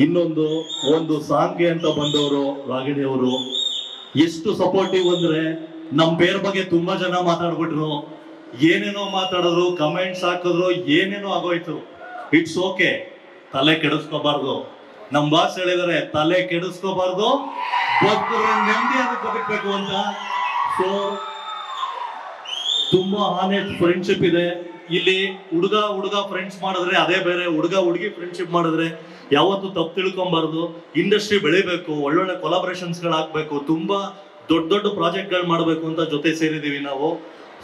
ಇನ್ನೊಂದು ಒಂದು ಸಾಂಗ್ಗೆ ಅಂತ ಬಂದವರು ರಾಗಿಣಿ ಅವರು ಎಷ್ಟು ಸಪೋರ್ಟಿವ್ ಅಂದ್ರೆ ನಮ್ ಬೇರೆ ಬಗ್ಗೆ ತುಂಬಾ ಜನ ಮಾತಾಡ್ಬಿಟ್ರು, ಏನೇನೋ ಮಾತಾಡಿದ್ರು, ಕಮೆಂಟ್ಸ್ ಹಾಕಿದ್ರು, ಏನೇನೋ ಆಗೋಯ್ತು. ಇಟ್ಸ್ ಓಕೆ, ತಲೆ ಕೆಡಿಸ್ಕೋಬಾರ್ದು. ನಮ್ ಬಾಸ್ ಹೇಳಿದಾರೆ, ತಲೆ ಕೆಡಿಸ್ಕೋಬಾರ್ದು, ನೆಮ್ಮದಿಯಾಗಿ ಬದುಕಬೇಕು ಅಂತ. ಸೊ ತುಂಬಾ ಆನೆಸ್ಟ್ ಫ್ರೆಂಡ್ಶಿಪ್ ಇದೆ ಇಲ್ಲಿ. ಹುಡುಗ ಫ್ರೆಂಡ್ಸ್ ಮಾಡಿದ್ರೆ ಅದೇ ಬೇರೆ, ಹುಡುಗಿ ಫ್ರೆಂಡ್ಶಿಪ್ ಮಾಡಿದ್ರೆ ಯಾವತ್ತು ತಪ್ಪು ತಿಳ್ಕೊಬಾರ್ದು. ಇಂಡಸ್ಟ್ರಿ ಬೆಳಿಬೇಕು, ಒಳ್ಳೊಳ್ಳೆ ಕೊಲಾಬರೇಷನ್ಸ್ ಗಳು ಆಗ್ಬೇಕು, ತುಂಬಾ ದೊಡ್ಡ ಪ್ರಾಜೆಕ್ಟ್ ಗಳು ಮಾಡ್ಬೇಕು ಅಂತ ಜೊತೆ ಸೇರಿದೀವಿ ನಾವು.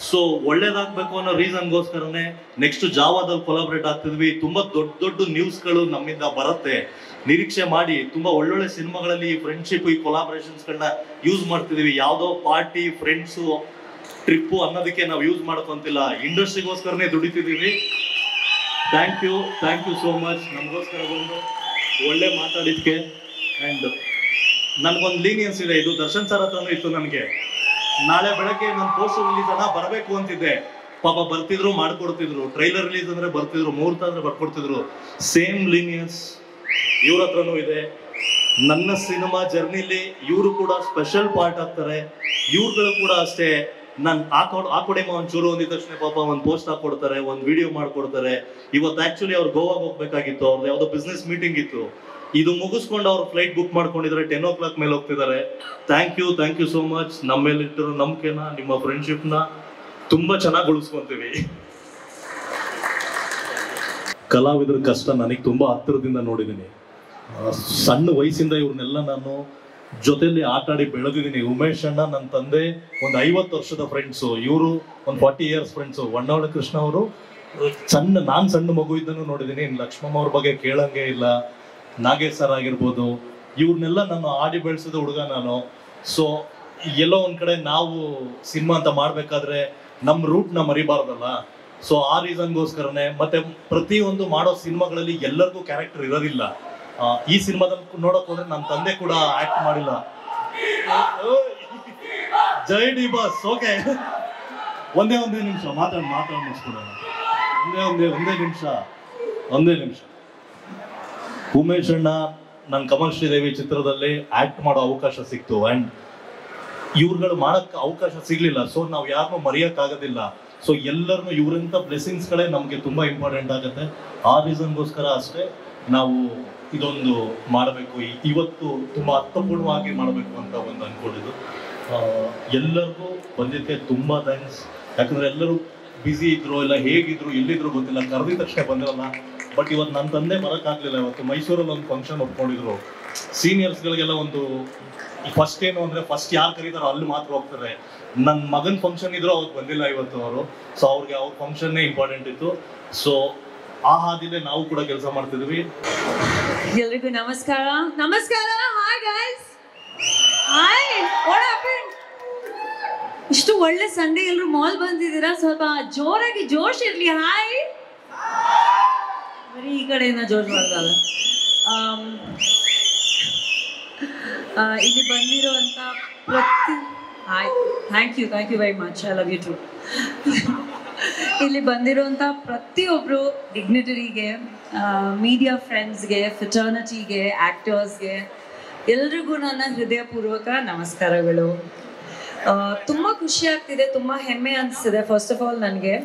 ಸೊ ಒಳ್ಳೇದಾಗ್ಬೇಕು ಅನ್ನೋ ರೀಸನ್ಗೋಸ್ಕರನೇ ನೆಕ್ಸ್ಟ್ ಜಾವಾದಲ್ಲಿ ಕೊಲಾಬರೇಟ್ ಆಗ್ತಿದ್ವಿ. ತುಂಬಾ ದೊಡ್ಡ ನ್ಯೂಸ್ ಗಳು ನಮ್ಮಿಂದ ಬರುತ್ತೆ, ನಿರೀಕ್ಷೆ ಮಾಡಿ. ತುಂಬಾ ಒಳ್ಳೊಳ್ಳೆ ಸಿನಿಮಾಗಳಲ್ಲಿ ಈ ಫ್ರೆಂಡ್ಶಿಪ್, ಈ ಕೊಲಾಬರೇಷನ್ಸ್ ಗಳನ್ನ ಯೂಸ್ ಮಾಡ್ತಿದೀವಿ. ಯಾವ್ದೋ ಪಾರ್ಟಿ, ಫ್ರೆಂಡ್ಸು, ಟ್ರಿಪ್ಪು ಅನ್ನೋದಕ್ಕೆ ನಾವು ಯೂಸ್ ಮಾಡ್ಕೊಂತಿಲ್ಲ, ಇಂಡಸ್ಟ್ರಿಗೋಸ್ಕರನೇ ದುಡಿತಿದೀವಿ. ಥ್ಯಾಂಕ್ ಯು ಸೋ ಮಚ್ ನಮಗೋಸ್ಕರ ಬಂದು ಒಳ್ಳೆ ಮಾತಾಡಿದ್ಕೆ. ಅಂಡ್ ನನ್ಗೊಂದು ಲೀನಿಯನ್ಸ್ ಇದೆ, ಇದು ದರ್ಶನ್ ಸರ್ ಹತ್ರನೂ ಇತ್ತು. ನನಗೆ ನಾಳೆ ಬೆಳಗ್ಗೆ ನನ್ನ ಪೋಸ್ಟರ್ ರಿಲೀಸ್ ಅನ್ನ ಬರಬೇಕು ಅಂತಿದ್ದೆ. ಪಾಪ ಬರ್ತಿದ್ರು, ಮಾಡ್ಕೊಡ್ತಿದ್ರು. ಟ್ರೈಲರ್ ರಿಲೀಸ್ ಅಂದ್ರೆ ಬರ್ತಿದ್ರು, ಮುಹೂರ್ತ ಅಂದ್ರೆ ಬರ್ಕೊಡ್ತಿದ್ರು. ಸೇಮ್ ಲೀನಿಯನ್ಸ್ ಇವ್ರ ಹತ್ರನೂ ಇದೆ. ನನ್ನ ಸಿನಿಮಾ ಜರ್ನಿಲಿ ಇವರು ಕೂಡ ಸ್ಪೆಷಲ್ ಪಾರ್ಟ್ ಆಗ್ತಾರೆ. ಇವ್ರುಗಳು ಕೂಡ ಅಷ್ಟೇ. ನಾನು ಹಾಕೊಡೆಮ ಒಂಚೂರು ಅಂದಿದ ತಕ್ಷಣ ಪಾಪ ಒಂದು ಪೋಸ್ಟ್ ಹಾಕೊಡ್ತಾರೆ, ಒಂದು ವಿಡಿಯೋ ಮಾಡ್ಕೊಡ್ತಾರೆ. ಇವತ್ತು ಆಕ್ಚುಲಿ ಅವ್ರು ಗೋವಾಗ ಹೋಗ್ಬೇಕಾಗಿತ್ತು, ಅವ್ರದ್ದು ಯಾವ್ದೋ ಬಿಸ್ನೆಸ್ ಮೀಟಿಂಗ್ ಇತ್ತು. ಇದು ಮುಗಿಸ್ಕೊಂಡು ಅವ್ರು ಫ್ಲೈಟ್ ಬುಕ್ ಮಾಡ್ಕೊಂಡಿದ್ದಾರೆ, 10 o'clock ಮೇಲೆ ಹೋಗ್ತಿದ್ದಾರೆ. Thank you so much. ನಮ್ಮ ಮೇಲೆ ಇಟ್ಟಿರೋ ನಂಬಿಕೆನ, ನಿಮ್ಮ ಫ್ರೆಂಡ್ಶಿಪ್ನ ತುಂಬಾ ಚೆನ್ನಾಗಿ ಉಳಿಸ್ಕೊಂತೀವಿ. ಕಲಾವಿದರ ಕಷ್ಟ ನನಗೆ ತುಂಬಾ ಹತ್ತಿರದಿಂದ ನೋಡಿದ್ದೀನಿ. ಸಣ್ಣ ವಯಸ್ಸಿಂದ ಇವ್ರನ್ನೆಲ್ಲ ನಾನು ಜೊತೆಲಿ ಆಟ ಆಡಿ ಬೆಳೆದಿದ್ದೀನಿ. ಉಮೇಶ್ ಅಣ್ಣ ನನ್ನ ತಂದೆ ಒಂದು 50 ವರ್ಷದ ಫ್ರೆಂಡ್ಸು, ಇವರು ಒಂದು 40 years ಫ್ರೆಂಡ್ಸು. ಹೊನ್ನಾವಳ ಕೃಷ್ಣ ಅವರು ನಾನು ಸಣ್ಣ ಮಗು ಇದ್ದನ್ನು ನೋಡಿದ್ದೀನಿ. ಲಕ್ಷ್ಮಮ್ಮ ಅವ್ರ ಬಗ್ಗೆ ಕೇಳಂಗೆ ಇಲ್ಲ. ನಾಗೇಶ್ ಸರ್ ಆಗಿರ್ಬೋದು, ಇವ್ರನ್ನೆಲ್ಲ ನಾನು ಆಡಿ ಬೆಳೆಸಿದ ಹುಡುಗ ನಾನು. ಸೊ ಎಲ್ಲೋ ಒಂದ್ ಕಡೆ ನಾವು ಸಿನಿಮಾ ಅಂತ ಮಾಡ್ಬೇಕಾದ್ರೆ ನಮ್ಮ ರೂಟ್ನ ಮರಿಬಾರ್ದಲ್ಲ. ಸೊ ಆ ರೀಸನ್ಗೋಸ್ಕರನೇ. ಮತ್ತೆ ಪ್ರತಿಯೊಂದು ಮಾಡೋ ಸಿನಿಮಾಗಳಲ್ಲಿ ಎಲ್ಲರಿಗೂ ಕ್ಯಾರೆಕ್ಟರ್ ಇರೋದಿಲ್ಲ. ಈ ಸಿನಿಮಾದಲ್ಲಿ ನೋಡಕ್ ಹೋದ್ರೆ ನನ್ನ ತಂದೆ ಕೂಡ ಆಕ್ಟ್ ಮಾಡಿಲ್ಲ. ಜೈ ಡಿ ಬಾಸ್. ಓಕೆ, ಒಂದೇ ನಿಮಿಷ ಮಾತಾಡ್ ಮುಗಿಸ್ಕೊಡೋಣ. ಒಂದೇ ನಿಮಿಷ. ಉಮೇಶ್ ಅಣ್ಣ ನನ್ ಕಮಲ್ ಶ್ರೀದೇವಿ ಚಿತ್ರದಲ್ಲಿ ಆಕ್ಟ್ ಮಾಡೋ ಅವಕಾಶ ಸಿಕ್ತು. ಅಂಡ್ ಇವ್ರುಗಳು ಮಾಡಕ್ ಅವಕಾಶ ಸಿಗ್ಲಿಲ್ಲ. ಸೊ ನಾವ್ ಯಾರನ್ನೂ ಮರೆಯಕ್ ಆಗೋದಿಲ್ಲ. ಸೊ ಎಲ್ಲರನ್ನು ಇವರಂತ ಬ್ಲೆಸ್ಸಿಂಗ್ಸ್ ಗಳೇ ನಮ್ಗೆ ತುಂಬಾ ಇಂಪಾರ್ಟೆಂಟ್ ಆಗುತ್ತೆ. ಆ ರೀಸನ್ಗೋಸ್ಕರ ಅಷ್ಟೇ ನಾವು ಇದೊಂದು ಮಾಡಬೇಕು, ಇವತ್ತು ತುಂಬಾ ಅರ್ಥಪೂರ್ಣವಾಗಿ ಮಾಡಬೇಕು ಅಂತ ಒಂದು ಅನ್ಕೊಂಡಿದ್ದು. ಎಲ್ಲರಿಗೂ ಬಂದಿದ್ದಕ್ಕೆ ತುಂಬಾ ಥ್ಯಾಂಕ್ಸ್. ಯಾಕಂದ್ರೆ ಎಲ್ಲರೂ ಬ್ಯುಸಿ ಇದ್ರು, ಇಲ್ಲ ಹೇಗಿದ್ರು, ಎಲ್ಲಿದ್ರು ಗೊತ್ತಿಲ್ಲ. ಕರೆದಿದ ತಕ್ಷಣ ಬಂದಿರಲ್ಲ. ಬಟ್ ಇವತ್ತು ನನ್ನ ತಂದೆ ಬರೋಕ್ಕಾಗಲಿಲ್ಲ. ಇವತ್ತು ಮೈಸೂರಲ್ಲಿ ಒಂದು ಫಂಕ್ಷನ್ ಒಪ್ಕೊಂಡಿದ್ರು. ಸೀನಿಯರ್ಸ್ಗಳಿಗೆಲ್ಲ ಒಂದು ಫಸ್ಟ್ ಏನು ಅಂದ್ರೆ ಫಸ್ಟ್ ಯಾರು ಕರೀತಾರೋ ಅಲ್ಲಿ ಮಾತ್ರ ಹೋಗ್ತಾರೆ. ನನ್ನ ಮಗನ ಫಂಕ್ಷನ್ ಇದ್ರು ಅವ್ರು ಬಂದಿಲ್ಲ ಇವತ್ತು ಅವರು. ಸೊ ಅವ್ರಿಗೆ ಅವ್ರ ಫಂಕ್ಷನ್ನೇ ಇಂಪಾರ್ಟೆಂಟ್ ಇತ್ತು. ಸೊ ಆ ಹಾದಿಲೇ ನಾವು ಕೂಡ ಕೆಲಸ ಮಾಡ್ತಿದ್ವಿ. ಎಲ್ರಿಗೂ ನಮಸ್ಕಾರ. Hi guys. Hi, what happen? ಇಷ್ಟು ಒಳ್ಳೆ ಸಂಡೇ ಎಲ್ಲರೂ ಮಾಲ್ ಬಂದಿದ್ದೀರಾ, ಸ್ವಲ್ಪ ಜೋರಾಗಿ ಜೋಶ್ ಇರ್ಲಿ. ಹಾಯ್. ಬರೀ ಈ ಕಡೆಯಿಂದ ಜೋಶ್ ಮಾಡ್ದಲ್ಲ. ಇಲ್ಲಿ ಬಂದಿರುವಂತ ಪ್ರತಿ thank you very much. I love you too. ಇಲ್ಲಿ ಬಂದಿರುವಂಥ ಪ್ರತಿಯೊಬ್ಬರು ಡಿಗ್ನಿಟರಿಗೆ, ಮೀಡಿಯಾ ಫ್ರೆಂಡ್ಸ್ಗೆ, ಫಿಟರ್ನಿಟಿಗೆ, ಆ್ಯಕ್ಟರ್ಸ್ಗೆ ಎಲ್ರಿಗೂ ನನ್ನ ಹೃದಯಪೂರ್ವಕ ನಮಸ್ಕಾರಗಳು. ತುಂಬ ಖುಷಿ ಆಗ್ತಿದೆ, ತುಂಬ ಹೆಮ್ಮೆ ಅನಿಸ್ತಿದೆ. ಫಸ್ಟ್ ಆಫ್ ಆಲ್ ನನಗೆ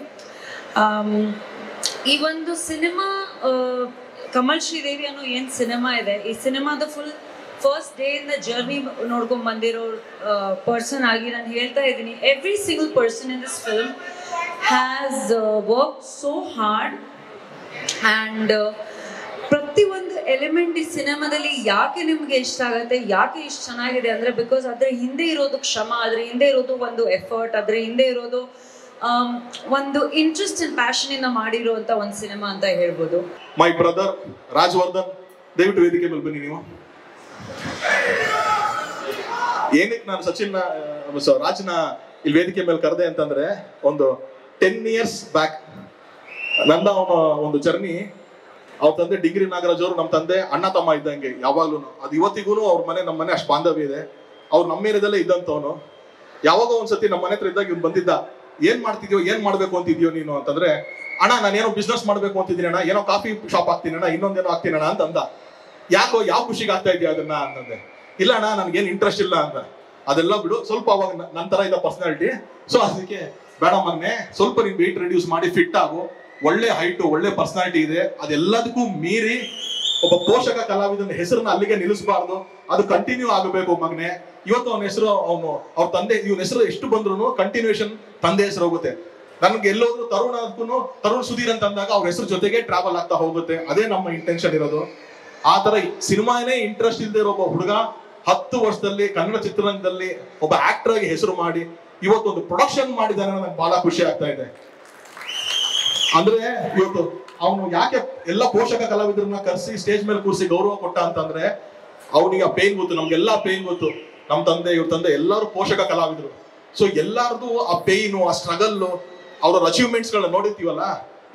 ಈ ಒಂದು ಸಿನಿಮಾ ಕಮಲ್ ಶ್ರೀದೇವಿ ಅನ್ನೋ ಏನು ಸಿನಿಮಾ ಇದೆ, ಈ ಸಿನಿಮಾದ ಫಸ್ಟ್ ಡೇ ಇಂದ ಜರ್ನಿ ನೋಡ್ಕೊಂಡು ಬಂದಿರೋ ಪರ್ಸನ್ ಆಗಿ ನಾನು ಹೇಳ್ತಾ ಇದ್ದೀನಿ, every single person in this film has work so hard. And ಪ್ರತಿಯೊಂದು ಎಲಿಮೆಂಟ್ ಈ ಸಿನಿಮಾದಲ್ಲಿ ಯಾಕೆ ನಿಮಗೆ ಇಷ್ಟ ಆಗುತ್ತೆ, ಯಾಕೆ ಇಷ್ಟು ಚೆನ್ನಾಗಿದೆ ಅಂದರೆ ಬಿಕಾಸ್ ಅದ್ರ ಹಿಂದೆ ಇರೋದು ಶ್ರಮ, ಅದ್ರ ಹಿಂದೆ ಇರೋದು ಒಂದು ಎಫರ್ಟ್, ಅದ್ರ ಹಿಂದೆ ಇರೋದು ಒಂದು ಇಂಟ್ರೆಸ್ಟ್ ಅಂಡ್ ಪ್ಯಾಷನ್ ಇಂದ ಮಾಡಿರುವಂತ ಒಂದು ಸಿನಿಮಾ ಅಂತ ಹೇಳ್ಬೋದು. ಮೈ ಬ್ರದರ್ ರಾಜವರ್ಧನ್, ದಯವಿಟ್ಟು ವೇದಿಕೆ ಮೇಲೆ ಬನ್ನಿ. ನೀವು ಏನಕ್ಕೆ ನಾನು ಸಚಿನ್ ರಾಜ್ನ ಇಲ್ಲಿ ವೇದಿಕೆ ಮೇಲೆ ಕರೆದೆ ಅಂತಂದ್ರೆ, ಒಂದು 10 years ಬ್ಯಾಕ್ ನನ್ನ ಒಂದು ಜರ್ನಿ. ಅವ್ರ ತಂದೆ ಡಿಗ್ರಿ ನಾಗರಾಜ್ ಅವರು ನಮ್ಮ ತಂದೆ ಅಣ್ಣ ತಮ್ಮ ಇದ್ದಂಗೆ ಯಾವಾಗ್ಲೂ. ಅದು ಇವತ್ತಿಗೂ ಅವ್ರ ಮನೆ ನಮ್ಮ ಮನೆ ಅಷ್ಟು ಬಾಂಧವ್ಯ ಇದೆ. ಅವ್ರು ನಮ್ಮ ಏರಿಯಾದಲ್ಲೇ ಇದ್ದಂಥವನು. ಯಾವಾಗ ಒಂದ್ಸತಿ ನಮ್ಮ ಮನೆ ಹತ್ರ ಇದ್ದಾಗ ಇವ್ನು ಬಂದಿದ್ದ, ಏನ್ ಮಾಡ್ತಿದ್ಯೋ, ಏನ್ ಮಾಡ್ಬೇಕು ಅಂತಿದ್ಯೋ ನೀನು ಅಂತಂದ್ರೆ, ಅಣ್ಣ ನಾನೇನೋ ಬಿಸ್ನೆಸ್ ಮಾಡ್ಬೇಕು ಅಂತಿದ್ದೀನಿ ಅಣ್ಣ, ಏನೋ ಕಾಫಿ ಶಾಪ್ ಹಾಕ್ತೀನಿ ಅಣ್ಣ, ಇನ್ನೊಂದೇನೋ ಹಾಕ್ತೀನಿ ಅಣ್ಣ ಅಂತ ಅಂದ. ಯಾಕೋ ಯಾವ ಖುಷಿಗೆ ಆಗ್ತಾ ಇದೆಯಾ ಅದನ್ನ ಅಂತಂದೆ. ಇಲ್ಲ ಅಣ್ಣ ನನ್ಗೇನು ಇಂಟ್ರೆಸ್ಟ್ ಇಲ್ಲ ಅಂತ. ಅದೆಲ್ಲ ಬಿಡು, ಸ್ವಲ್ಪ ಅವಾಗ ನಂತರ ಇದ್ದ ಪರ್ಸನಾಲಿಟಿ. ಸೊ ಅದಕ್ಕೆ ಬೇಡ ಮಗನೆ, ಸ್ವಲ್ಪ ನೀನ್ ವೆಯ್ಟ್ ರೆಡ್ಯೂಸ್ ಮಾಡಿ ಫಿಟ್ ಆಗು, ಒಳ್ಳೆ ಹೈಟು ಒಳ್ಳೆ ಪರ್ಸನಾಲಿಟಿ ಇದೆ, ಅದೆಲ್ಲದಕ್ಕೂ ಮೀರಿ ಒಬ್ಬ ಪೋಷಕ ಕಲಾವಿದನ ಹೆಸರನ್ನ ಅಲ್ಲಿಗೆ ನಿಲ್ಲಿಸಬಾರ್ದು, ಅದು ಕಂಟಿನ್ಯೂ ಆಗಬೇಕು ಮಗನೆ. ಇವತ್ತು ಅವನ ಹೆಸರು ಅವ್ರ ತಂದೆ ಇವನ ಹೆಸರು ಎಷ್ಟು ಬಂದ್ರು ಕಂಟಿನ್ಯೂಷನ್ ತಂದೆ ಹೆಸರು ಹೋಗುತ್ತೆ. ನನ್ಗೆ ಎಲ್ಲೋದ್ರು ತರುಣ್ ಸುಧೀರ್ ಅಂತ ಅಂದಾಗ ಅವ್ರ ಹೆಸರು ಜೊತೆಗೆ ಟ್ರಾವೆಲ್ ಆಗ್ತಾ ಹೋಗುತ್ತೆ. ಅದೇ ನಮ್ಮ ಇಂಟೆನ್ಷನ್ ಇರೋದು. ಆ ತರ ಸಿನಿಮಾನೇ ಇಂಟ್ರೆಸ್ಟ್ ಇಲ್ಲದೆ ಇರೋ ಒಬ್ಬ ಹುಡುಗ 10 ವರ್ಷದಲ್ಲಿ ಕನ್ನಡ ಚಿತ್ರರಂಗದಲ್ಲಿ ಒಬ್ಬ ಆಕ್ಟರ್ ಆಗಿ ಹೆಸರು ಮಾಡಿ ಇವತ್ತೊಂದು ಪ್ರೊಡಕ್ಷನ್ ಮಾಡಿದಾನೆ. ನನಗೆ ಬಹಳ ಖುಷಿ ಆಗ್ತಾ ಇದೆ. ಅಂದ್ರೆ ಇವತ್ತು ಅವನು ಯಾಕೆ ಎಲ್ಲ ಪೋಷಕ ಕಲಾವಿದರನ್ನ ಕರೆಸಿ ಸ್ಟೇಜ್ ಮೇಲೆ ಕೂರಿಸಿ ಗೌರವ ಕೊಟ್ಟ ಅಂತಂದ್ರೆ ಅವನಿಗೆ ಆ ಪೇನ್ ಗೊತ್ತು, ನಮ್ಗೆಲ್ಲಾ ಪೇನ್ ಗೊತ್ತು. ನಮ್ ತಂದೆ ಇವ್ರ ತಂದೆ ಎಲ್ಲರೂ ಪೋಷಕ ಕಲಾವಿದರು. ಸೊ ಎಲ್ಲಾರ್ದು ಆ ಪೇಯ್ನು, ಆ ಸ್ಟ್ರಗಲ್ಲು, ಅವ್ರ ಅಚೀವ್ಮೆಂಟ್ಸ್ ಗಳನ್ನ ನೋಡಿರ್ತೀವಲ್ಲ,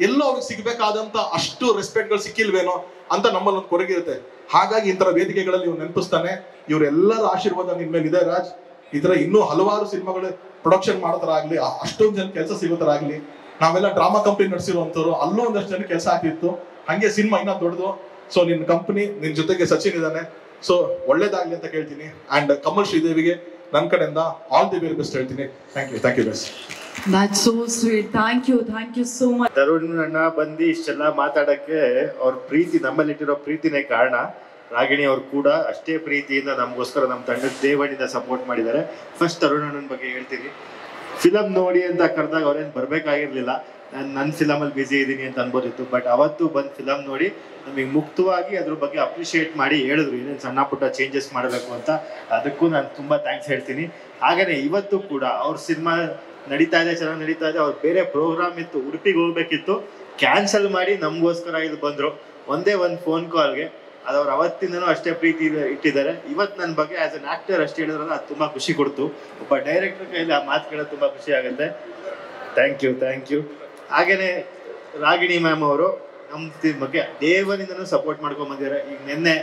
ಎಲ್ಲೋ ಅವ್ರಿಗೆ ಸಿಗ್ಬೇಕಾದಂತ ಅಷ್ಟು ರೆಸ್ಪೆಕ್ಟ್ ಗಳು ಸಿಕ್ಕಿಲ್ವೇನೋ ಅಂತ ನಮ್ಮಲ್ಲಿ ಒಂದು ಕೊರಗಿರುತ್ತೆ. ಹಾಗಾಗಿ ಇಂತರ ವೇದಿಕೆಗಳಲ್ಲಿ ಇವ್ರು ನೆನಪಿಸ್ತಾನೆ. ಇವರೆಲ್ಲರ ಆಶೀರ್ವಾದ ನಿನ್ ಮೇಲೆ ಇದೆ ರಾಜ್. ಈ ತರ ಇನ್ನೂ ಹಲವಾರು ಸಿನಿಮಾಗಳು ಪ್ರೊಡಕ್ಷನ್ ಮಾಡೋತರಾಗ್ಲಿ, ಅಷ್ಟೊಂದು ಜನ ಕೆಲಸ ಸಿಗೋತರಾಗ್ಲಿ. ನಾವೆಲ್ಲ ಡ್ರಾಮಾ ಕಂಪನಿ ನಡೆಸಿರುವಂತವ್ರು, ಅಲ್ಲೂ ಒಂದಷ್ಟು ಜನ ಕೆಲಸ ಆಗ್ತಿತ್ತು. ಹಂಗೆ ಸಿನಿಮಾ ಇನ್ನೂ ದೊಡ್ಡದು. ಸೊ ನಿನ್ ಕಂಪನಿ, ನಿನ್ ಜೊತೆಗೆ ಸಚಿನ್ ಇದ್ದಾನೆ. ಸೊ ಒಳ್ಳೇದಾಗ್ಲಿ ಅಂತ ಕೇಳ್ತೀನಿ. ಅಂಡ್ ಕಮಲ್ ಶ್ರೀದೇವಿಗೆ ನನ್ನ ಕಡೆಯಿಂದ ಆಲ್ ದಿ ವೆರಿ ಬೆಸ್ಟ್ ಹೇಳ್ತೀನಿ. Thank you best. That's so sweet. Thank you so much. Tarun ಅಣ್ಣ ಬಂದು ಇಷ್ಟೆಲ್ಲ ಮಾತಾಡಕ್ಕೆ ಅವ್ರ ಪ್ರೀತಿ, ನಮ್ಮಲ್ಲಿಟ್ಟಿರೋ ಪ್ರೀತಿನೇ ಕಾರಣ. ರಾಗಿಣಿ ಅವ್ರು ಕೂಡ ಅಷ್ಟೇ ಪ್ರೀತಿಯಿಂದ ನಮಗೋಸ್ಕರ ನಮ್ಮ ತಂಡಕ್ಕೆ ದೇವನಿಂದ ಸಪೋರ್ಟ್ ಮಾಡಿದ್ದಾರೆ. ಫಸ್ಟ್ ತರುಣ್ ಅಣ್ಣನ ಬಗ್ಗೆ ಹೇಳ್ತೀನಿ. ಫಿಲಮ್ ನೋಡಿ ಅಂತ ಕರೆದಾಗ ಅವ್ರೇನು ಬರ್ಬೇಕಾಗಿರ್ಲಿಲ್ಲ, ನಾನು ನನ್ನ ಫಿಲಮಲ್ಲಿ ಬ್ಯುಸಿ ಇದ್ದೀನಿ ಅಂತ ಅನ್ಬೋದಿತ್ತು. ಬಟ್ ಅವತ್ತು ಬಂದು ಫಿಲಮ್ ನೋಡಿ ನಮಗೆ ಮುಕ್ತವಾಗಿ ಅದ್ರ ಬಗ್ಗೆ ಅಪ್ರಿಷಿಯೇಟ್ ಮಾಡಿ ಹೇಳಿದ್ರು ಏನೇನು ಸಣ್ಣ ಪುಟ್ಟ ಚೇಂಜಸ್ ಮಾಡಬೇಕು ಅಂತ. ಅದಕ್ಕೂ ನಾನು ತುಂಬ ಥ್ಯಾಂಕ್ಸ್ ಹೇಳ್ತೀನಿ. ಹಾಗೆಯೇ ಇವತ್ತು ಕೂಡ ಅವ್ರ ಸಿನಿಮಾ ನಡೀತಾ ಇದೆ, ಚೆನ್ನಾಗಿ ನಡೀತಾ ಇದೆ. ಅವ್ರು ಬೇರೆ ಪ್ರೋಗ್ರಾಮ್ ಇತ್ತು, ಉಡುಪಿಗೆ ಹೋಗ್ಬೇಕಿತ್ತು, ಕ್ಯಾನ್ಸಲ್ ಮಾಡಿ ನಮಗೋಸ್ಕರ ಇದು ಬಂದರು. ಒಂದೇ ಒಂದು ಫೋನ್ ಕಾಲ್ಗೆ ಅದು ಅವ್ರು ಅವತ್ತಿಂದನೂ ಅಷ್ಟೇ ಪ್ರೀತಿ ಇಟ್ಟಿದ್ದಾರೆ. ಇವತ್ತು ನನ್ನ ಬಗ್ಗೆ ಆ್ಯಸ್ ಅನ್ ಆ್ಯಕ್ಟರ್ ಅಷ್ಟು ಹೇಳಿದ್ರಲ್ಲ, ಅದು ತುಂಬ ಖುಷಿ ಕೊಡ್ತು. ಒಬ್ಬ ಡೈರೆಕ್ಟರ್ ಕೈಯಲ್ಲಿ ಆ ಮಾತು ಕೇಳೋದು ತುಂಬ ಖುಷಿ ಆಗುತ್ತೆ. Thank you. ಹಾಗೆಯೇ ರಾಗಿಣಿ ಮ್ಯಾಮ್ ಅವರು ನಮ್ಮ ಬಗ್ಗೆ ದೇವರಿಂದನೂ ಸಪೋರ್ಟ್ ಮಾಡ್ಕೊಂಡು ಬಂದಿದ್ದಾರೆ. ಈಗ ನಿನ್ನೆ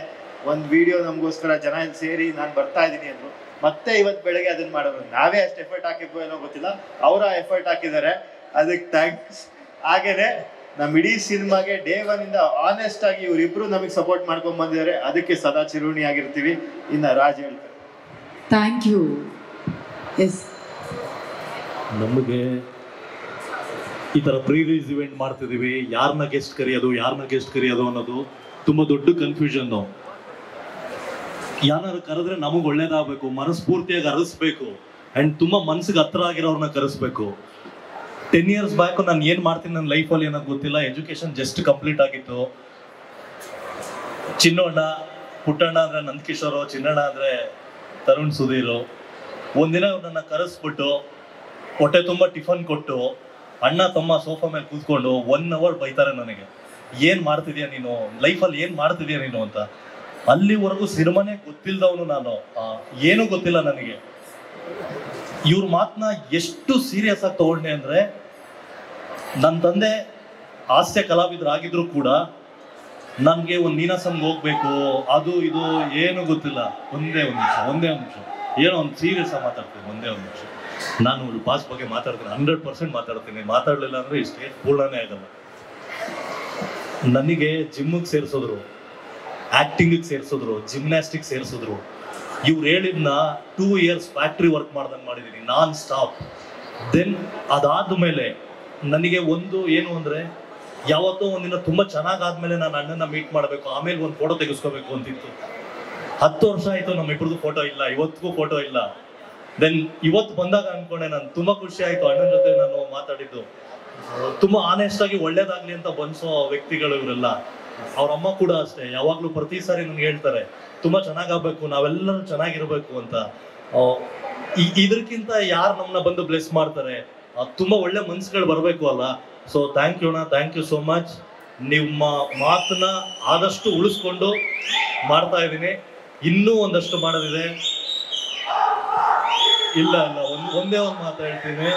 ಒಂದು ವಿಡಿಯೋ ನಮಗೋಸ್ಕರ ಜನ ಸೇರಿ ನಾನು ಬರ್ತಾ ಇದ್ದೀನಿ ಅಂದರು. ಮತ್ತೆ ಇವತ್ತು ಬೆಳಗ್ಗೆ ಅದನ್ನ ಮಾಡೋರು. ನಾವೇ ಅಷ್ಟು ಎಫರ್ಟ್ ಹಾಕಿದ್ವೋ ಏನೋ ಗೊತ್ತಿಲ್ಲ, ಅವರ ಎಫರ್ಟ್ ಹಾಕಿದ್ದಾರೆ, ಅದಕ್ಕೆ ಥ್ಯಾಂಕ್ಸ್. ಹಾಗೇನೆ ನಮ್ಮ ಇಡೀ ಸಿನಿಮಾಗೆ ಡೇ ಒನ್ ಇಂದ ಆನೆಸ್ಟ್ ಆಗಿ ಇವರಿಬ್ರು ನಮಗೆ ಸಪೋರ್ಟ್ ಮಾಡ್ಕೊಂಡ್ ಬಂದಿದ್ದಾರೆ. ಅದಕ್ಕೆ ಸದಾ ಚಿರುಣಿ ಆಗಿರ್ತೀವಿ. ಇನ್ನ ರಾಜ್ ಹೇಳ್ತಾರೆ. Thank you. ನಮಗೆ ಈ ತರ ಪ್ರೀ ರಿಲೀಸ್ ಇವೆಂಟ್ ಮಾಡ್ತಿದೀವಿ, ಯಾರನ್ನ ಗೆಸ್ಟ್ ಕರೆಯೋದು ಅನ್ನೋದು ತುಂಬಾ ದೊಡ್ಡ ಕನ್ಫ್ಯೂಷನ್. ಯಾರು ಕರೆದ್ರೆ ನಮಗೆ ಒಳ್ಳೇದಾಗಬೇಕು, ಮನಸ್ಫೂರ್ತಿಯಾಗಿ ಅರಸ್ಬೇಕು, ಅಂಡ್ ತುಂಬಾ ಮನ್ಸಿಗೆ ಹತ್ರ ಆಗಿರೋರ್ನ ಕರೆಸ್ಬೇಕು. 10 years ಬ್ಯಾಕ್ ನಾನು ಏನ್ ಮಾಡ್ತೀನಿ ನನ್ನ ಲೈಫಲ್ಲಿ ಏನೋ ಗೊತ್ತಿಲ್ಲ. ಎಜುಕೇಶನ್ ಜಸ್ಟ್ ಕಂಪ್ಲೀಟ್ ಆಗಿತ್ತು. ಚಿನ್ನಣ್ಣ, ಪುಟ್ಟಣ್ಣ ಅಂದ್ರೆ ನಂದಕಿಶೋರು, ಚಿನ್ನಣ್ಣ ಅಂದ್ರೆ ತರುಣ್ ಸುಧೀರು. ಒಂದಿನ ನನ್ನ ಕರೆಸ್ಬಿಟ್ಟು ಹೊಟ್ಟೆ ತುಂಬ ಟಿಫನ್ ಕೊಟ್ಟು ಅಣ್ಣ ತಮ್ಮ ಸೋಫಾ ಮೇಲೆ ಕೂತ್ಕೊಂಡು 1 hour ಬೈತಾರೆ ನನಗೆ. ಏನ್ ಮಾಡ್ತಿದ್ಯಾ ನೀನು ಲೈಫಲ್ಲಿ, ಏನ್ ಮಾಡ್ತಿದ್ಯಾ ನೀನು ಅಂತ. ಅಲ್ಲಿವರೆಗೂ ಸಿನಿಮಾನೇ ಗೊತ್ತಿಲ್ದವನು ನಾನು, ಏನೂ ಗೊತ್ತಿಲ್ಲ ನನಗೆ. ಇವ್ರ ಮಾತನ್ನ ಎಷ್ಟು ಸೀರಿಯಸ್ ಆಗಿ ತಗೊಂಡೆ ಅಂದ್ರೆ, ನನ್ನ ತಂದೆ ಹಾಸ್ಯ ಕಲಾವಿದರಾಗಿದ್ರು ಕೂಡ ನನಗೆ ಒಂದು ನೀನಾಸಂಗೆ ಹೋಗ್ಬೇಕು, ಅದು ಇದು ಏನು ಗೊತ್ತಿಲ್ಲ. ಒಂದೇ ಒಂದು ನಿಮಿಷ ಏನೋ ಒಂದು ಸೀರಿಯಸ್ ಆಗಿ ಮಾತಾಡ್ತೀನಿ. ಒಂದೇ ಒಂದು ನಿಮಿಷ. ನಾನು ಬಾಸ್ ಬಗ್ಗೆ ಮಾತಾಡ್ತೀನಿ, 100% ಮಾತಾಡ್ತೀನಿ. ಮಾತಾಡಲಿಲ್ಲ ಅಂದ್ರೆ ಈ ಸ್ಟೇಜ್ ಪೂರ್ಣನೇ ಆಗಲ್ಲ. ನನಗೆ ಜಿಮ್ಮಿಗೆ ಸೇರಿಸಿದ್ರು, ಆಕ್ಟಿಂಗಿಗೆ ಸೇರಿಸಿದ್ರು, ಜಿಮ್ನಾಸ್ಟಿಕ್ ಸೇರಿಸಿದ್ರು. ಇವ್ರು ಹೇಳಿದ್ನ 2 years ಫ್ಯಾಕ್ಟ್ರಿ ವರ್ಕ್ ಮಾಡ್ದಂಗೆ ಮಾಡಿದ್ದೀನಿ, ನಾನ್ ಸ್ಟಾಪ್. ದೆನ್ ಅದಾದ ಮೇಲೆ ನನಗೆ ಒಂದು ಏನು ಅಂದರೆ, ಯಾವತ್ತೋ ಒಂದಿನ ತುಂಬ ಚೆನ್ನಾಗಾದ್ಮೇಲೆ ನಾನು ಅಣ್ಣನ ಮೀಟ್ ಮಾಡಬೇಕು, ಆಮೇಲೆ ಒಂದು ಫೋಟೋ ತೆಗೆಸ್ಕೋಬೇಕು ಅಂತಿತ್ತು. 10 ವರ್ಷ ಆಯಿತು ನಮ್ಮಿಬ್ರದ್ದು ಫೋಟೋ ಇಲ್ಲ, ಇವತ್ತಿಗೂ ಫೋಟೋ ಇಲ್ಲ. ದೆನ್ ಇವತ್ತು ಬಂದಾಗ ಅನ್ಕೊಂಡೆ, ನಾನು ತುಂಬ ಖುಷಿ ಆಯಿತು ಅಣ್ಣನ ಜೊತೆ ನಾನು ಮಾತಾಡಿದ್ದು. ತುಂಬ ಆನೆಸ್ಟ್ ಆಗಿ ಒಳ್ಳೇದಾಗ್ಲಿ ಅಂತ ಬನ್ಸೋ ವ್ಯಕ್ತಿಗಳು ಇವರೆಲ್ಲ. ಅವ್ರ ಅಮ್ಮ ಕೂಡ ಅಷ್ಟೇ, ಯಾವಾಗಲೂ ಪ್ರತಿ ಸಾರಿ ನನಗೆ ಹೇಳ್ತಾರೆ ತುಂಬ ಚೆನ್ನಾಗಾಗಬೇಕು, ನಾವೆಲ್ಲರೂ ಚೆನ್ನಾಗಿರ್ಬೇಕು ಅಂತ. ಇದಕ್ಕಿಂತ ಯಾರು ನಮ್ಮನ್ನ ಬಂದು ಬ್ಲೆಸ್ ಮಾಡ್ತಾರೆ, ತುಂಬ ಒಳ್ಳೆ ಮನ್ಸುಗಳು ಬರಬೇಕು ಅಲ್ಲ. So thank you so much. ನಿಮ್ಮ ಮಾತನ್ನ ಆದಷ್ಟು ಉಳಿಸ್ಕೊಂಡು ಮಾಡ್ತಾ ಇದ್ದೀನಿ. ಇನ್ನೂ ಒಂದಷ್ಟು ಮಾಡೋದಿದೆ. ಇಲ್ಲ ಒಂದೇ ಒಂದು ಮಾತು ಹೇಳ್ತೀನಿ.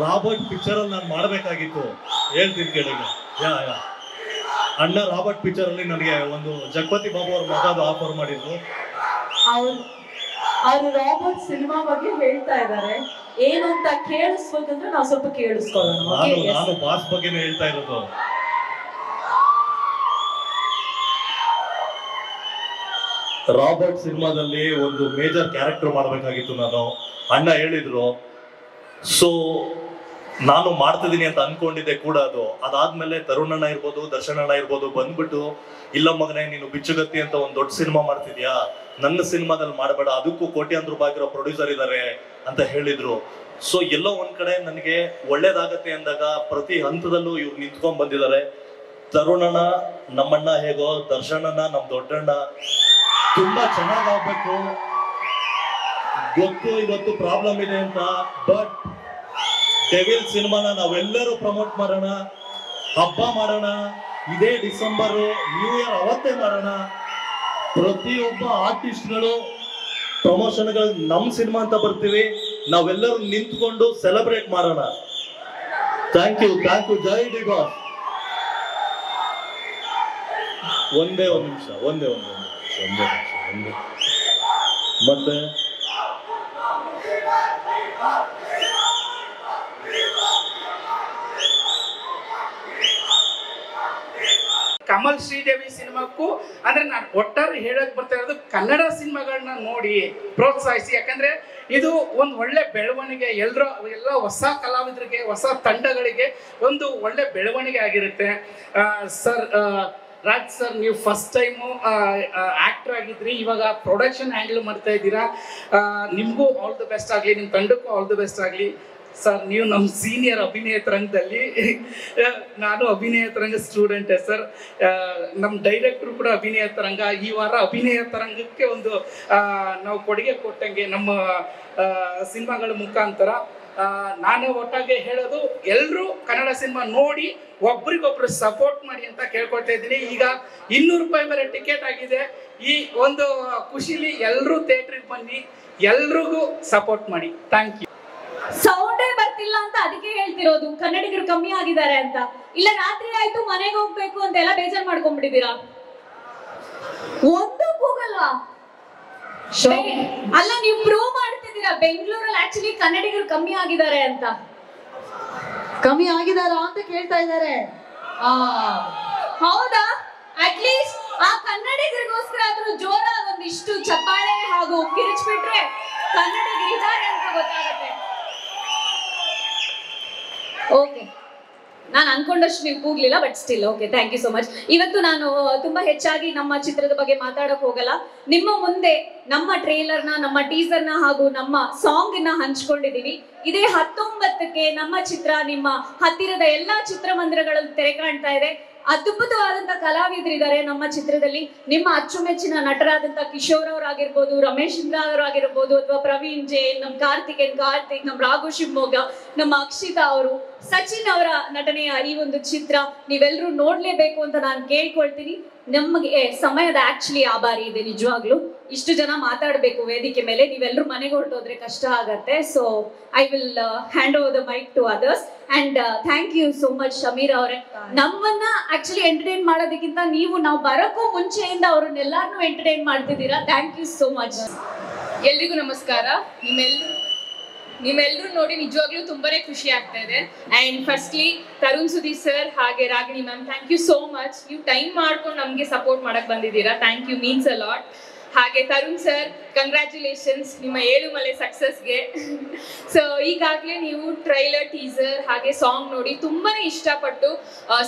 ರಾಬರ್ಟ್ ಪಿಕ್ಚರಲ್ಲಿ ನಾನು ಮಾಡಬೇಕಾಗಿತ್ತು, ಹೇಳ್ತೀನಿ ಕೇಳಿಗ. ಅಣ್ಣ ರಾಬರ್ಟ್ ಪಿಕ್ಚರ್ ಅಲ್ಲಿ ನನಗೆ ಒಂದು ಜಗಪತಿ ಬಾಬು ಅವ್ರ ಮಗದು ಆಫರ್ ಮಾಡಿದ್ರು. ಅವರು ರಾಬರ್ಟ್ ಸಿನಿಮಾ ಬಗ್ಗೆ ಹೇಳ್ತಾ ಇದ್ದಾರೆ. ಏನು ಅಂತ ಕೇಳಿಸ್ಬೇಕಂದ್ರೆ ನಾವು ಸ್ವಲ್ಪ ಕೇಳಿಸ್ಕೊಳ್ಳೋಣ. ನಾನು ಬಾಸ್ ಬಗ್ಗೆನೇ ಹೇಳ್ತಾ ಇರೋದು. ರಾಬರ್ಟ್ ಸಿನಿಮಾದಲ್ಲಿ ಒಂದು ಮೇಜರ್ ಕ್ಯಾರೆಕ್ಟರ್ ಮಾಡಬೇಕಾಗಿತ್ತು ನಾನು. ಅಣ್ಣ ಹೇಳಿದ್ರು, ಸೊ ನಾನು ಮಾಡ್ತಿದ್ದೀನಿ ಅಂತ ಅನ್ಕೊಂಡಿದ್ದೆ ಕೂಡ. ಅದಾದ್ಮೇಲೆ ತರುಣ್ ಅಣ್ಣ ಇರ್ಬೋದು, ದರ್ಶನ್ ಅಣ್ಣ ಇರ್ಬೋದು ಬಂದ್ಬಿಟ್ಟು, ಇಲ್ಲ ಮಗನೇ ನೀನು ಬಿಚ್ಚುಗತ್ತಿ ಅಂತ ಒಂದು ದೊಡ್ಡ ಸಿನಿಮಾ ಮಾಡ್ತಿದ್ಯಾ, ನನ್ನ ಸಿನಿಮಾದಲ್ಲಿ ಮಾಡಬೇಡ, ಅದಕ್ಕೂ ಕೋಟ್ಯಾಂತರ ರೂಪಾಯಿ ಆಗಿರೋ ಪ್ರೊಡ್ಯೂಸರ್ ಇದ್ದಾರೆ ಅಂತ ಹೇಳಿದ್ರು. ಸೊ ಎಲ್ಲೋ ಒಂದ್ ಕಡೆ ನನಗೆ ಒಳ್ಳೇದಾಗತ್ತೆ ಅಂದಾಗ ಪ್ರತಿ ಹಂತದಲ್ಲೂ ಇವ್ರು ನಿಂತ್ಕೊಂಡ್ ಬಂದಿದ್ದಾರೆ. ತರುಣ್ ಅಣ್ಣ ನಮ್ಮಣ್ಣ ಹೇಗೋ, ದರ್ಶನ್ ಅಣ್ಣ ನಮ್ ದೊಡ್ಡಣ್ಣ, ತುಂಬಾ ಚೆನ್ನಾಗಾಗ್ಬೇಕು. ಗೊತ್ತು ಇವತ್ತು ಪ್ರಾಬ್ಲಮ್ ಇದೆ ಅಂತ, ಬಟ್ ಡೆವಿಲ್ ಸಿನಿಮಾನ ನಾವೆಲ್ಲರೂ ಪ್ರಮೋಟ್ ಮಾಡೋಣ, ಹಬ್ಬ ಮಾಡೋಣ. ಇದೇ ಡಿಸೆಂಬರ್ ನ್ಯೂ ಇಯರ್ ಅವತ್ತೇ ಮಾಡೋಣ. ಪ್ರತಿಯೊಬ್ಬ ಆರ್ಟಿಸ್ಟ್ಗಳು ಪ್ರಮೋಷನ್ಗಳು ನಮ್ ಸಿನಿಮಾ ಅಂತ ಬರ್ತೀವಿ, ನಾವೆಲ್ಲರೂ ನಿಂತ್ಕೊಂಡು ಸೆಲೆಬ್ರೇಟ್ ಮಾಡೋಣ. Thank you. ಜೈ ಡಿ ಬಾಸ್. ಒಂದೇ ನಿಮಿಷ ಮತ್ತೆ ಕಮಲ್ ಶ್ರೀದೇವಿ ಸಿನಿಮಾಕ್ಕೂ ಅಂದ್ರೆ ನಾನು ಒಟ್ಟಾರೆ ಹೇಳಕ್ ಬರ್ತಾ ಇರೋದು, ಕನ್ನಡ ಸಿನಿಮಾಗಳನ್ನ ನೋಡಿ ಪ್ರೋತ್ಸಾಹಿಸಿ. ಯಾಕಂದ್ರೆ ಇದು ಒಂದು ಒಳ್ಳೆ ಬೆಳವಣಿಗೆ, ಎಲ್ಲ ಹೊಸ ಕಲಾವಿದರಿಗೆ, ಹೊಸ ತಂಡಗಳಿಗೆ ಒಂದು ಒಳ್ಳೆ ಬೆಳವಣಿಗೆ ಆಗಿರುತ್ತೆ. ಸರ್ ರಾಜ್ ಸರ್, ನೀವು ಫಸ್ಟ್ ಟೈಮು ಆಕ್ಟರ್ ಆಗಿದ್ರಿ, ಇವಾಗ ಪ್ರೊಡಕ್ಷನ್ ಹ್ಯಾಂಡಲ್ ಮಾಡ್ತಾ ಇದ್ದೀರಾ. ನಿಮಗೂ ಆಲ್ ದಿ ಬೆಸ್ಟ್ ಆಗಲಿ, ನಿಮ್ಮ ತಂಡಕ್ಕೂ ಆಲ್ ದಿ ಬೆಸ್ಟ್ ಆಗಲಿ. ಸರ್, ನೀವು ನಮ್ಮ ಸೀನಿಯರ್ ಅಭಿನಯ ತರಂಗದಲ್ಲಿ, ನಾನು ಅಭಿನಯ ತರಂಗ ಸ್ಟೂಡೆಂಟೇ ಸರ್. ನಮ್ಮ ಡೈರೆಕ್ಟ್ರು ಕೂಡ ಅಭಿನಯ ತರಂಗ. ಈ ವಾರ ಅಭಿನಯ ತರಂಗಕ್ಕೆ ಒಂದು ನಾವು ಕೊಡುಗೆ ಕೊಟ್ಟಂಗೆ ನಮ್ಮ ಸಿನಿಮಾಗಳ ಮುಖಾಂತರ. ನಾನು ಒಟ್ಟಾಗೆ ಹೇಳೋದು, ಎಲ್ಲರೂ ಕನ್ನಡ ಸಿನಿಮಾ ನೋಡಿ ಒಬ್ರಿಗೊಬ್ರು ಸಪೋರ್ಟ್ ಮಾಡಿ ಅಂತ ಕೇಳ್ಕೊಳ್ತಾ ಇದ್ದೀನಿ. ಈಗ 200 ರೂಪಾಯಿ ಬೇರೆ ಟಿಕೆಟ್ ಆಗಿದೆ. ಈ ಒಂದು ಖುಷಿಲಿ ಎಲ್ಲರೂ ಥಿಯೇಟ್ರಿಗೆ ಬನ್ನಿ, ಎಲ್ರಿಗೂ ಸಪೋರ್ಟ್ ಮಾಡಿ. Thank you. ಸೌಂಡೇ ಬರ್ತಿಲ್ಲ ಅಂತ ಅದಕ್ಕೆ ಹೇಳ್ತಿರೋದು, ಕನ್ನಡಿಗರು ಕಮ್ಮಿ ಆಗಿದ್ದಾರೆ ಅಂತ. ಇಲ್ಲ ರಾತ್ರಿ ಆಯ್ತು ಮನೆಗೆ ಹೋಗ್ಬೇಕು ಅಂತ ಎಲ್ಲ ಬೇಜಾರ್ ಮಾಡ್ಕೊಂಡ್ಬಿಟ್ಟಿದ್ದೀರಾ? ಒಂದು ಕೂಗಲ್ವಾ? ಅಲ್ಲ, ನೀವು ಪ್ರೂವ್ ಮಾಡ್ತಿದ್ದೀರಾ ಬೆಂಗಳೂರಲ್ಲಿ ಆಕ್ಚುಲಿ ಕನ್ನಡಿಗರು ಕಮ್ಮಿ ಆಗಿದ್ದಾರೆ ಅಂತ. ಕಮ್ಮಿ ಆಗಿದಾರಾ ಅಂತ ಕೇಳ್ತಾ ಇದ್ದಾರೆ. ಹೌದಾ? ಅಟ್ಲೀಸ್ಟ್ ಆ ಕನ್ನಡಿಗರಿಗೋಸ್ಕರ ಆದ್ರೂ ಜೋರಾಗಿ ಒಂದಿಷ್ಟು ಚಪ್ಪಾಳೆ ಹಾಗೂ ಕಿರಿಚ್ಬಿಟ್ರೆ ಕನ್ನಡಿಗರು ಇದ್ದಾರೆ ಅಂತ ಗೊತ್ತಾಗುತ್ತೆ. ಓಕೆ, ನಾನು ಅನ್ಕೊಂಡಷ್ಟು ನೀವು ಕೂಗ್ಲಿಲ್ಲ, but still okay, thank you so much. ಇವತ್ತು ನಾನು ತುಂಬಾ ಹೆಚ್ಚಾಗಿ ನಮ್ಮ ಚಿತ್ರದ ಬಗ್ಗೆ ಮಾತಾಡಕ್ ಹೋಗಲ್ಲ. ನಿಮ್ಮ ಮುಂದೆ ನಮ್ಮ ಟ್ರೇಲರ್ನ, ನಮ್ಮ ಟೀಸರ್ನ ಹಾಗೂ ನಮ್ಮ ಸಾಂಗ್ ನ ಹಂಚ್ಕೊಂಡಿದೀವಿ. ಇದೇ 19ಕ್ಕೆ ನಮ್ಮ ಚಿತ್ರ ನಿಮ್ಮ ಹತ್ತಿರದ ಎಲ್ಲಾ ಚಿತ್ರಮಂದಿರಗಳಲ್ಲಿ ತೆರೆ ಕಾಣ್ತಾ ಇದೆ. ಅದ್ಭುತವಾದಂತ ಕಲಾವಿದರಿದ್ದಾರೆ ನಮ್ಮ ಚಿತ್ರದಲ್ಲಿ. ನಿಮ್ಮ ಅಚ್ಚುಮೆಚ್ಚಿನ ನಟರಾದಂತ ಕಿಶೋರ್ ಅವರಾಗಿರ್ಬೋದು, ರಮೇಶ್ ಅವರಾಗಿರ್ಬೋದು, ಅಥವಾ ಪ್ರವೀಣ್ ಜೈನ್, ನಮ್ಮ ಕಾರ್ತಿಕ್, ನಮ್ಮ ರಾಘು ಶಿವಮೊಗ್ಗ, ನಮ್ಮ ಅಕ್ಷಿತಾ ಅವರು, ಸಚಿನ್ ಅವರ ನಟನೆಯ ಈ ಒಂದು ಚಿತ್ರ ನೀವೆಲ್ಲರೂ ನೋಡ್ಲೇಬೇಕು ಅಂತ ನಾನು ಕೇಳ್ಕೊಳ್ತೀನಿ. ನಮಗೆ ಸಮಯದ ಆಕ್ಚುಲಿ ಆಭಾರಿ ಇದೆ ನಿಜವಾಗ್ಲು. ಇಷ್ಟು ಜನ ಮಾತಾಡಬೇಕು ವೇದಿಕೆ ಮೇಲೆ, ನೀವೆಲ್ಲರೂ ಮನೆಗೆ ಹೊರಟೋದ್ರೆ ಕಷ್ಟ ಆಗತ್ತೆ. So I will hand over the mic to others. And thank you so much Shameer ಅವರೇ. ನಮ್ಮನ್ನ ಆಕ್ಚುಲಿ ಎಂಟರ್ಟೈನ್ ಮಾಡೋದಕ್ಕಿಂತ ನಾವು ಬರೋಕ್ಕೂ ಮುಂಚೆಯಿಂದ ಅವ್ರನ್ನೆಲ್ಲಾರನ್ನೂ ಎಂಟರ್ಟೈನ್ ಮಾಡ್ತಿದ್ದೀರಾ. Thank you so much. ಎಲ್ರಿಗೂ ನಮಸ್ಕಾರ. ನಿಮ್ಮೆಲ್ಲರೂ ನೋಡಿ ನಿಜವಾಗ್ಲೂ ತುಂಬಾನೇ ಖುಷಿ ಆಗ್ತಾ ಇದೆ. And firstly Tarun Sudeep sir ಹಾಗೆ Ragini ma'am, thank you so much. ನೀವು ಟೈಮ್ ಮಾಡ್ಕೊಂಡು ನಮಗೆ ಸಪೋರ್ಟ್ ಮಾಡಕ್ ಬಂದಿದ್ದೀರಾ. Thank you, means a lot. ಹಾಗೆ ತರುಣ್ ಸರ್, ಕಂಗ್ರ್ಯಾಚುಲೇಷನ್ಸ್ ನಿಮ್ಮ 7 ಮಲೆ ಸಕ್ಸಸ್ಗೆ. ಸೊ ಈಗಾಗಲೇ ನೀವು ಟ್ರೈಲರ್, ಟೀಸರ್ ಹಾಗೆ ಸಾಂಗ್ ನೋಡಿ ತುಂಬಾನೇ ಇಷ್ಟಪಟ್ಟು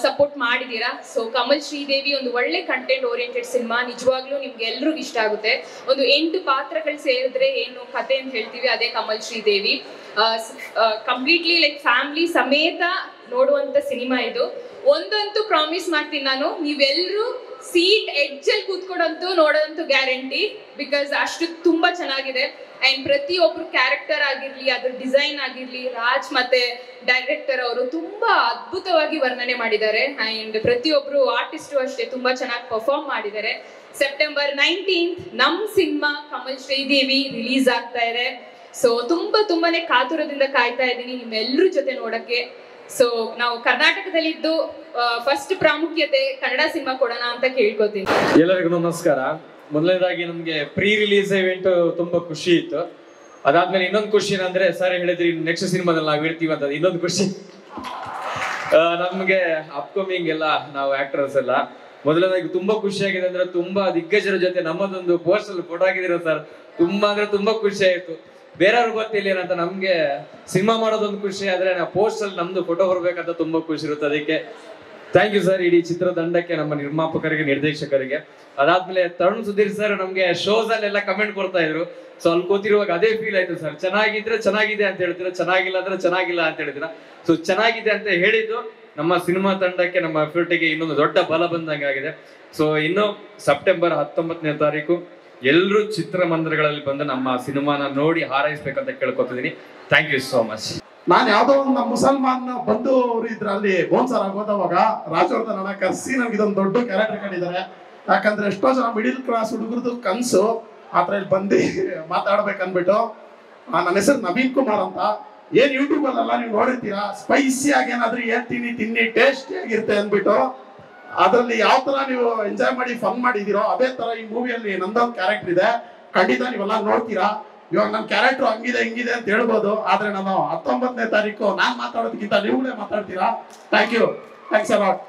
ಸಪೋರ್ಟ್ ಮಾಡಿದ್ದೀರಾ. ಸೊ ಕಮಲ್ ಶ್ರೀದೇವಿ ಒಂದು ಒಳ್ಳೆ ಕಂಟೆಂಟ್ ಓರಿಯೆಂಟೆಡ್ ಸಿನಿಮಾ. ನಿಜವಾಗ್ಲೂ ನಿಮ್ಗೆ ಎಲ್ರಿಗೂ ಇಷ್ಟ ಆಗುತ್ತೆ. ಒಂದು 8 ಪಾತ್ರಗಳು ಸೇರಿದ್ರೆ ಏನು ಕತೆ ಅಂತ ಹೇಳ್ತೀವಿ, ಅದೇ Kamal Sridevi. Completely like family ಸಮೇತ ನೋಡುವಂತ ಸಿನಿಮಾ ಇದು. ಒಂದಂತೂ ಪ್ರಾಮಿಸ್ ಮಾಡ್ತೀನಿ ನಾನು, ನೀವೆಲ್ಲರೂ ಸೀಟ್ ಎಡ್ಜಲ್ಲಿ ಕೂತ್ಕೊಂಡಂತೂ ನೋಡೋದಂತೂ ಗ್ಯಾರಂಟಿ. ಬಿಕಾಸ್ ಅಷ್ಟು ತುಂಬಾ ಚೆನ್ನಾಗಿದೆ. ಅಂಡ್ ಪ್ರತಿಯೊಬ್ರು ಕ್ಯಾರೆಕ್ಟರ್ ಆಗಿರ್ಲಿ, ಅದ್ರ ಡಿಸೈನ್ ಆಗಿರ್ಲಿ, ರಾಜ್ ಮತ್ತೆ ಡೈರೆಕ್ಟರ್ ಅವರು ತುಂಬಾ ಅದ್ಭುತವಾಗಿ ವರ್ಣನೆ ಮಾಡಿದ್ದಾರೆ. ಅಂಡ್ ಪ್ರತಿಯೊಬ್ರು ಆರ್ಟಿಸ್ಟು ಅಷ್ಟೇ ತುಂಬಾ ಚೆನ್ನಾಗಿ ಪರ್ಫಾರ್ಮ್ ಮಾಡಿದ್ದಾರೆ. ಸೆಪ್ಟೆಂಬರ್ 19th ನಮ್ ಸಿನಿಮಾ ಕಮಲ್ ಶ್ರೀದೇವಿ ರಿಲೀಸ್ ಆಗ್ತಾ ಇದೆ. ಸೊ ತುಂಬಾನೇ ಕಾತುರದಿಂದ ಕಾಯ್ತಾ ಇದ್ದೀನಿ ನಿಮ್ಮೆಲ್ಲರ ಜೊತೆ ನೋಡಕ್ಕೆ. ಸೊ ನಾವು ಕರ್ನಾಟಕದಲ್ಲಿದ್ದು ಫಸ್ಟ್ ಪ್ರಾಮುಖ್ಯತೆ ಕನ್ನಡ ಸಿನಿಮಾ ಕೊಡೋಣ ಅಂತ ಕೇಳ್ಕೊತೀನಿ. ಎಲ್ಲರಿಗೂ ನಮಸ್ಕಾರ. ಮೊದಲನೇದಾಗಿ ನಮ್ಗೆ ಪ್ರೀ ರಿಲೀಸ್ ಇವೆಂಟ್ ತುಂಬಾ ಖುಷಿ ಇತ್ತು. ಅದಾದ್ಮೇಲೆ ಇನ್ನೊಂದು ಖುಷಿ ಏನಂದ್ರೆ ಸರ್ ಹೇಳಿದ್ರಿ ನೆಕ್ಸ್ಟ್ ಸಿನಿಮಾದಲ್ಲಿ ನಾವು ಇರ್ತೀವಿ ಅಂತ, ಇನ್ನೊಂದು ಖುಷಿ ನಮ್ಗೆ ಅಪ್ಕಮಿಂಗ್ ಎಲ್ಲ ನಾವು ಆಕ್ಟರ್ಸ್ ಎಲ್ಲ ಮೊದಲನೇದಾಗಿ ತುಂಬಾ ಖುಷಿ ಆಗಿದೆ ಅಂದ್ರೆ ತುಂಬಾ ದಿಗ್ಗಜರ ಜೊತೆ ನಮ್ಮದೊಂದು ಪೋಸ್ಟ್ ಅಲ್ಲಿ ಫೋಟೋ ಹಾಕಿದಿರ ಸರ್. ತುಂಬಾ ಅಂದ್ರೆ ತುಂಬಾ ಖುಷಿ ಆಯ್ತು. ಬೇರೆಯವ್ರು ಗೊತ್ತಿಲ್ಲ ಏನಂತ, ನಮ್ಗೆ ಸಿನಿಮಾ ಮಾಡೋದೊಂದು ಖುಷಿ ಆದ್ರೆ ನಾವು ಪೋಸ್ಟ್ ಅಲ್ಲಿ ನಮ್ದು ಫೋಟೋ ಬರ್ಬೇಕಂತ ತುಂಬಾ ಖುಷಿ ಇರುತ್ತೆ. ಅದಕ್ಕೆ ಥ್ಯಾಂಕ್ ಯು ಸರ್ ಇಡೀ ಚಿತ್ರತಂಡಕ್ಕೆ, ನಮ್ಮ ನಿರ್ಮಾಪಕರಿಗೆ, ನಿರ್ದೇಶಕರಿಗೆ. ಅದಾದ್ಮೇಲೆ ತರುಣ್ ಸುಧೀರ್ ಸರ್ ನಮ್ಗೆ ಶೋಸ್ ಅಲ್ಲೆಲ್ಲ ಕಮೆಂಟ್ ಕೊಡ್ತಾ ಇದ್ರು. ಸೊ ಅಲ್ಲಿ ಕೂತಿರುವಾಗ ಅದೇ ಫೀಲ್ ಆಯ್ತು ಸರ್. ಚೆನ್ನಾಗಿದ್ರೆ ಚೆನ್ನಾಗಿದೆ ಅಂತ ಹೇಳ್ತೀರಾ, ಚೆನ್ನಾಗಿಲ್ಲ ಅಂದ್ರೆ ಚೆನ್ನಾಗಿಲ್ಲ ಅಂತ ಹೇಳ್ತೀರಾ. ಸೊ ಚೆನ್ನಾಗಿದೆ ಅಂತ ಹೇಳಿದ್ದು ನಮ್ಮ ಸಿನಿಮಾ ತಂಡಕ್ಕೆ, ನಮ್ಮ ಎಫರ್ಟಿಗೆ ಇನ್ನೊಂದು ದೊಡ್ಡ ಬಲ ಬಂದಂಗೆ ಆಗಿದೆ. ಸೊ ಇನ್ನು ಸೆಪ್ಟೆಂಬರ್ 19ನೇ ತಾರೀಕು ಎಲ್ಲರೂ ಚಿತ್ರಮಂದಿರಗಳಲ್ಲಿ ಬಂದು ನಮ್ಮ ಸಿನಿಮಾನ ನೋಡಿ ಹಾರೈಸ್ಬೇಕಂತ ಕೇಳ್ಕೊತಿದ್ದೀನಿ. Thank you so much. ನಾನು ಯಾವ್ದೋ ಒಂದು ನಮ್ಮ ಮುಸಲ್ಮಾನ್ ಬಂಧು ಅವರು ಇದ್ರಲ್ಲಿ ಬೋನ್ಸರ್ ಆಗೋದವಾಗ ರಾಜವರ್ಧನ್ ಅಣ್ಣ ಕರ್ಸಿ ನಮ್ಗೆ ಇದೊಂದು ದೊಡ್ಡ ಕ್ಯಾರೆಕ್ಟರ್ ಕಂಡಿದ್ದಾರೆ. ಯಾಕಂದ್ರೆ ಎಷ್ಟೋ ಜನ ಮಿಡಿಲ್ ಕ್ಲಾಸ್ ಹುಡುಗರದು ಕನ್ಸು ಆತರ ಇಲ್ಲಿ ಬಂದು ಮಾತಾಡ್ಬೇಕನ್ಬಿಟ್ಟು. ನನ್ನ ಹೆಸರು ನವೀನ್ ಕುಮಾರ್ ಅಂತ. ಏನ್ ಯೂಟ್ಯೂಬ್ ಅಲ್ಲ ನೀವು ನೋಡಿರ್ತೀರಾ, ಸ್ಪೈಸಿ ಆಗಿ ಏನಾದ್ರೂ ಹೇಳ್ತೀನಿ ತಿನ್ನಿ ಟೇಸ್ಟಿ ಆಗಿರುತ್ತೆ ಅಂದ್ಬಿಟ್ಟು ಅದ್ರಲ್ಲಿ ಯಾವ ತರ ನೀವು ಎಂಜಾಯ್ ಮಾಡಿ ಫನ್ ಮಾಡಿದಿರೋ ಅದೇ ತರ ಈ ಮೂವಿಯಲ್ಲಿ ನಂದೊಂದು ಕ್ಯಾರೆಕ್ಟರ್ ಇದೆ. ಖಂಡಿತ ನೀವೆಲ್ಲ ನೋಡ್ತೀರಾ. ಇವಾಗ ನನ್ನ ಕ್ಯಾರೆಕ್ಟರ್ ಹಂಗಿದೆ ಹಿಂಗಿದೆ ಅಂತ ಹೇಳ್ಬೋದು, ಆದ್ರೆ ನಾನು 19ನೇ ತಾರೀಕು ನಾನ್ ಮಾತಾಡೋದಕ್ಕಿಂತ ನೀವುಗಳೇ ಮಾತಾಡ್ತೀರಾ. Thank you, thanks a lot.